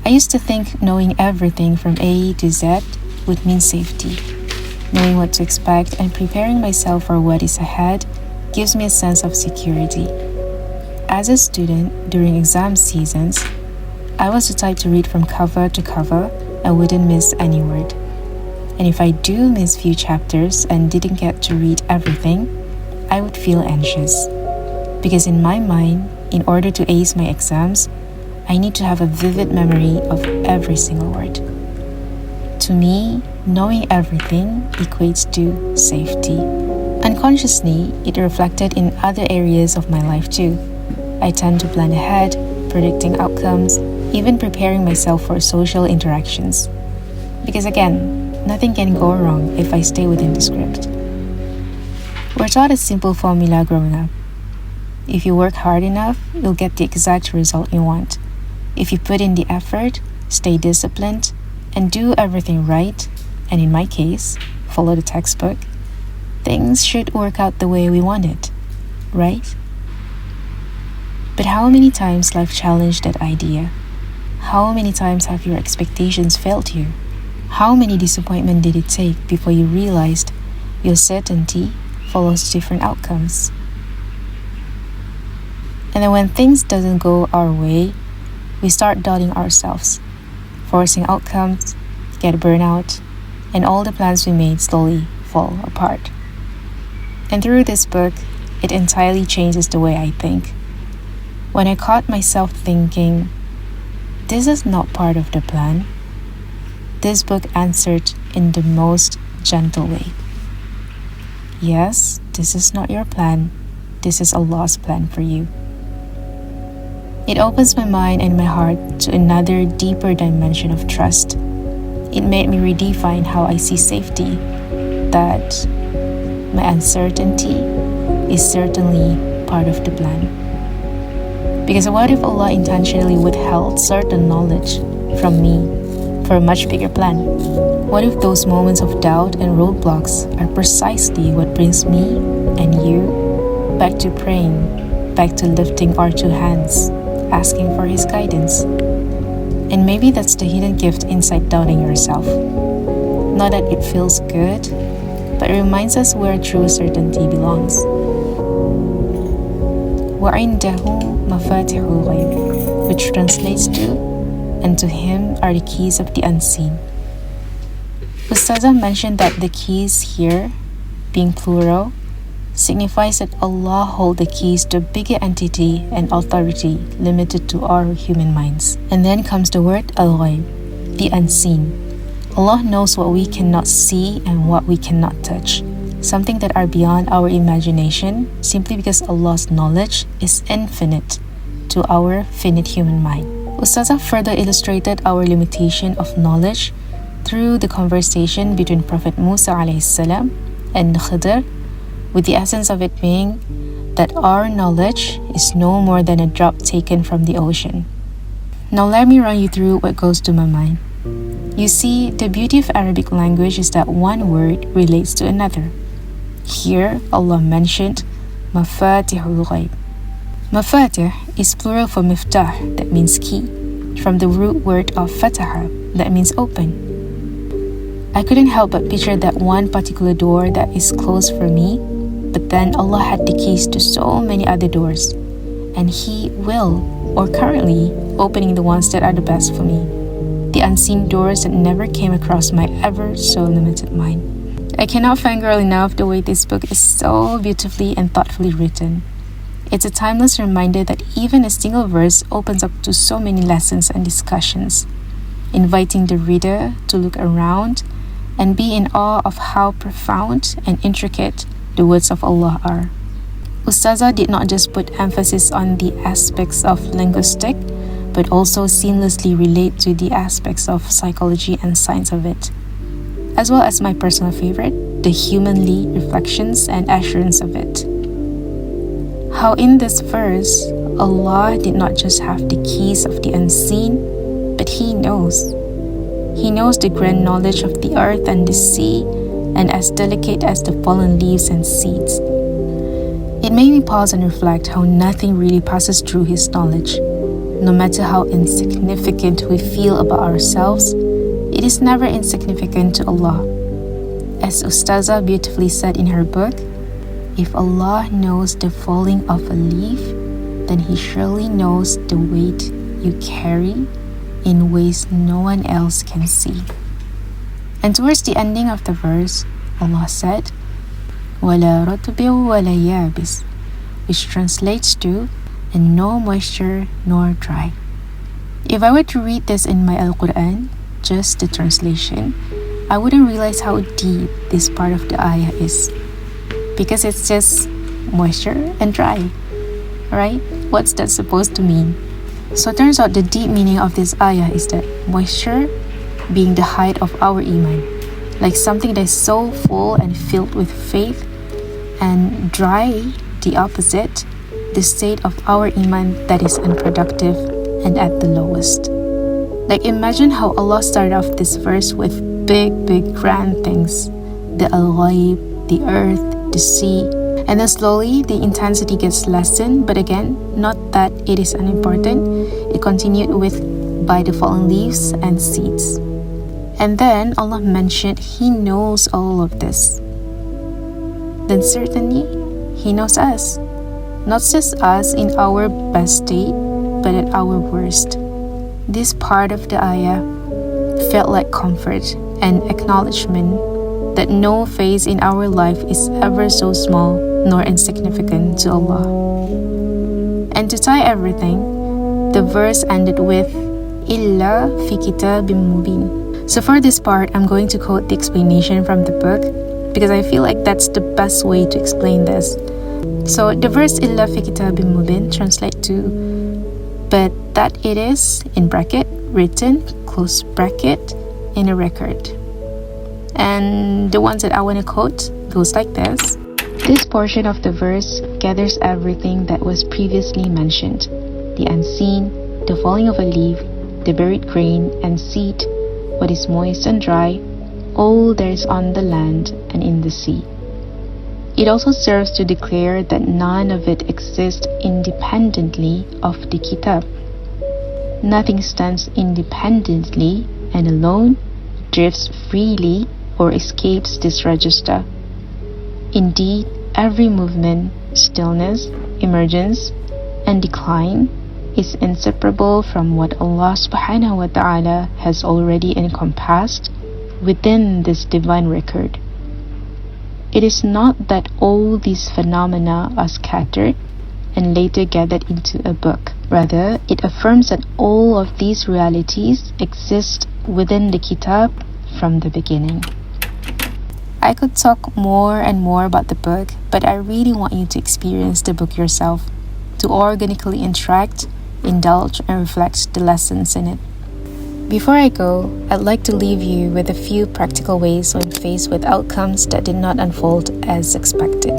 I used to think knowing everything from A to Z would mean safety. Knowing what to expect and preparing myself for what is ahead gives me a sense of security. As a student, during exam seasons, I was the type to read from cover to cover and wouldn't miss any word. And if I do miss few chapters and didn't get to read everything, I would feel anxious. Because in my mind, in order to ace my exams, I need to have a vivid memory of every single word. To me, knowing everything equates to safety. Unconsciously, it reflected in other areas of my life too. I tend to plan ahead, predicting outcomes, even preparing myself for social interactions. Because again, nothing can go wrong if I stay within the script. We're taught a simple formula growing up. If you work hard enough, you'll get the exact result you want. If you put in the effort, stay disciplined, and do everything right, and in my case, follow the textbook, things should work out the way we want it, right? But how many times life challenged that idea? How many times have your expectations failed you? How many disappointments did it take before you realized your certainty follows different outcomes? And then when things doesn't go our way, we start doubting ourselves, forcing outcomes, get burnout, and all the plans we made slowly fall apart. And through this book, it entirely changes the way I think. When I caught myself thinking, this is not part of the plan, this book answered in the most gentle way. Yes, this is not your plan. This is Allah's plan for you. It opens my mind and my heart to another deeper dimension of trust. It made me redefine how I see safety, that my uncertainty is certainly part of the plan. Because what if Allah intentionally withheld certain knowledge from me for a much bigger plan? What if those moments of doubt and roadblocks are precisely what brings me and you back to praying, back to lifting our two hands, asking for His guidance? And maybe that's the hidden gift inside doubting yourself. Not that it feels good, but it reminds us where true certainty belongs. وَعِنْدَهُ مَفَاتِحُ الْغَيْبِ, which translates to, and to Him are the keys of the unseen. Ustazah mentioned that the keys here, being plural, signifies that Allah holds the keys to a bigger entity and authority limited to our human minds. And then comes the word al-ghayb, the unseen. Allah knows what we cannot see and what we cannot touch, something that are beyond our imagination, simply because Allah's knowledge is infinite to our finite human mind. Ustazah further illustrated our limitation of knowledge through the conversation between Prophet Musa a.s. and Khidr, with the essence of it being that our knowledge is no more than a drop taken from the ocean. Now let me run you through what goes to my mind. You see, the beauty of Arabic language is that one word relates to another. Here, Allah mentioned mafatihul ghayb. Mafatih is plural for miftah, that means key, from the root word of fataha, that means open. I couldn't help but picture that one particular door that is closed for me, but then Allah had the keys to so many other doors, and He will, or currently, opening the ones that are the best for me, the unseen doors that never came across my ever so limited mind. I cannot fangirl enough the way this book is so beautifully and thoughtfully written. It's a timeless reminder that even a single verse opens up to so many lessons and discussions, inviting the reader to look around and be in awe of how profound and intricate the words of Allah are. Ustazah did not just put emphasis on the aspects of linguistic, but also seamlessly relate to the aspects of psychology and science of it, as well as my personal favorite, the humanly reflections and assurance of it. How in this verse, Allah did not just have the keys of the unseen, but He knows. He knows the grand knowledge of the earth and the sea, and as delicate as the fallen leaves and seeds. It made me pause and reflect how nothing really passes through His knowledge. no matter how insignificant we feel about ourselves, it is never insignificant to Allah. As Ustazah beautifully said in her book, if Allah knows the falling of a leaf, then He surely knows the weight you carry in ways no one else can see. And towards the ending of the verse, Allah said, وَلَا رَطْبٍ وَلَا يَابِسٍ, which translates to, and no moisture nor dry. If I were to read this in my Al-Quran, just the translation, I wouldn't realize how deep this part of the ayah is, because it's just moisture and dry, right? What's that supposed to mean? So it turns out the deep meaning of this ayah is that moisture being the height of our iman, like something that is so full and filled with faith, and dry, the opposite, the state of our iman that is unproductive and at the lowest. Like imagine how Allah started off this verse with big grand things, the al-ghayb, the earth, the sea, and then slowly the intensity gets lessened, but again, not that it is unimportant. It continued with by the fallen leaves and seeds. And then Allah mentioned He knows all of this. Then certainly He knows us. Not just us in our best state, but at our worst. This part of the ayah felt like comfort and acknowledgement that no phase in our life is ever so small nor insignificant to Allah. And to tie everything, the verse ended with إِلَّا فِي كِتَابٍ مُبِينٍ. So for this part, I'm going to quote the explanation from the book because I feel like that's the best way to explain this. So the verse إِلَّا فِي كِتَابٍ مُبِينٍ translates to, but that it is, in bracket, written, close bracket, in a record. And the ones that I want to quote goes like this. This portion of the verse gathers everything that was previously mentioned: the unseen, the falling of a leaf, the buried grain and seed, what is moist and dry, all there is on the land and in the sea. It also serves to declare that none of it exists independently of the kitab. Nothing stands independently and alone, drifts freely, or escapes this register. Indeed, every movement, stillness, emergence, and decline is inseparable from what Allah subhanahu wa ta'ala has already encompassed within this divine record. It is not that all these phenomena are scattered and later gathered into a book. Rather, it affirms that all of these realities exist within the kitab from the beginning. I could talk more and more about the book, but I really want you to experience the book yourself, to organically interact, indulge, and reflect the lessons in it. Before I go, I'd like to leave you with a few practical ways when faced with outcomes that did not unfold as expected.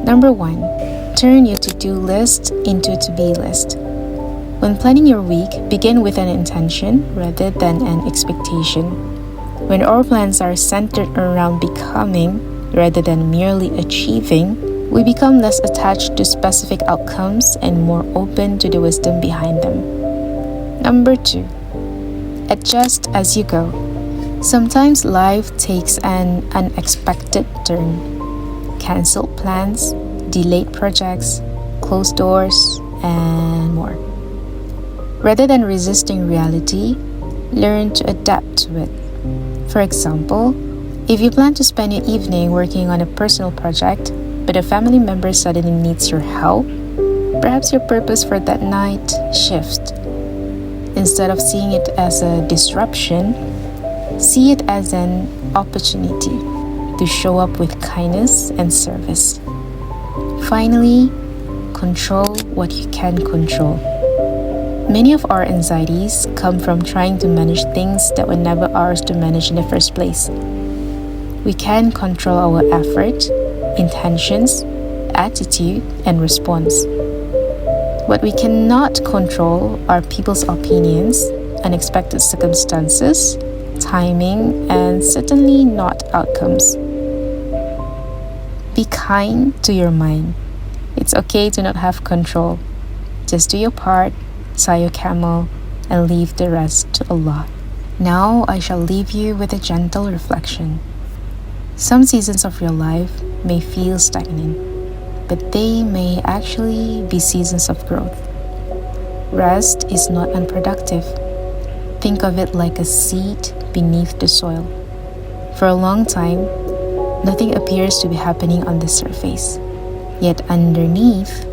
Number 1, turn your to-do list into a to-be list. When planning your week, begin with an intention rather than an expectation. When our plans are centered around becoming rather than merely achieving, we become less attached to specific outcomes and more open to the wisdom behind them. Number 2, adjust as you go. Sometimes life takes an unexpected turn. Cancelled plans, delayed projects, closed doors, and more. Rather than resisting reality, learn to adapt to it. For example, if you plan to spend your evening working on a personal project, but a family member suddenly needs your help, perhaps your purpose for that night shifts. Instead of seeing it as a disruption, see it as an opportunity to show up with kindness and service. Finally, control what you can control. Many of our anxieties come from trying to manage things that were never ours to manage in the first place. We can control our effort, intentions, attitude, and response. What we cannot control are people's opinions, unexpected circumstances, timing, and certainly not outcomes. Be kind to your mind. It's okay to not have control. Just do your part, tie your camel, and leave the rest to Allah. Now I shall leave you with a gentle reflection. Some seasons of your life may feel stagnant, but they may actually be seasons of growth. Rest is not unproductive. Think of it like a seed beneath the soil. For a long time, nothing appears to be happening on the surface. Yet underneath,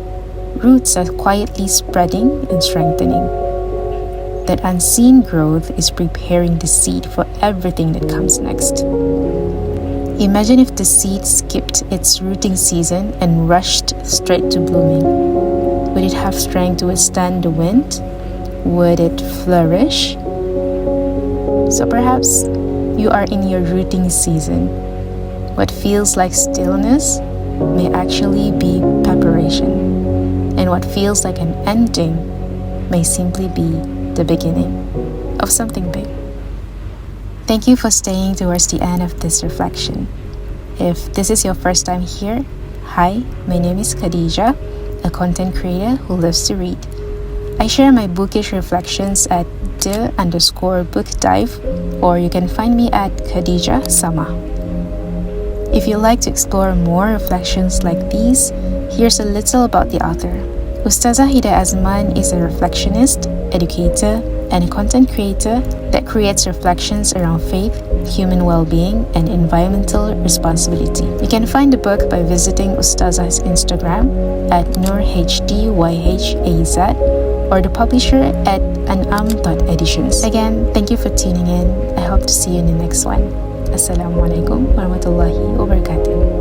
roots are quietly spreading and strengthening. That unseen growth is preparing the seed for everything that comes next. Imagine if the seed skipped its rooting season and rushed straight to blooming. Would it have strength to withstand the wind? Would it flourish? So perhaps you are in your rooting season. What feels like stillness may actually be preparation, and what feels like an ending may simply be the beginning of something big. Thank you for staying towards the end of this reflection. If this is your first time here, hi, my name is Khadija, a content creator who loves to read. I share my bookish reflections at _book dive, or you can find me at Khadija Sama. If you'd like to explore more reflections like these, here's a little about the author. Ustazah Hidayah Azman is a reflectionist, educator, and a content creator that creates reflections around faith, human well-being, and environmental responsibility. You can find the book by visiting Ustazah's Instagram at nurhdyhaz or the publisher at anam.editions. Again, thank you for tuning in. I hope to see you in the next one. Assalamualaikum warahmatullahi wabarakatuh.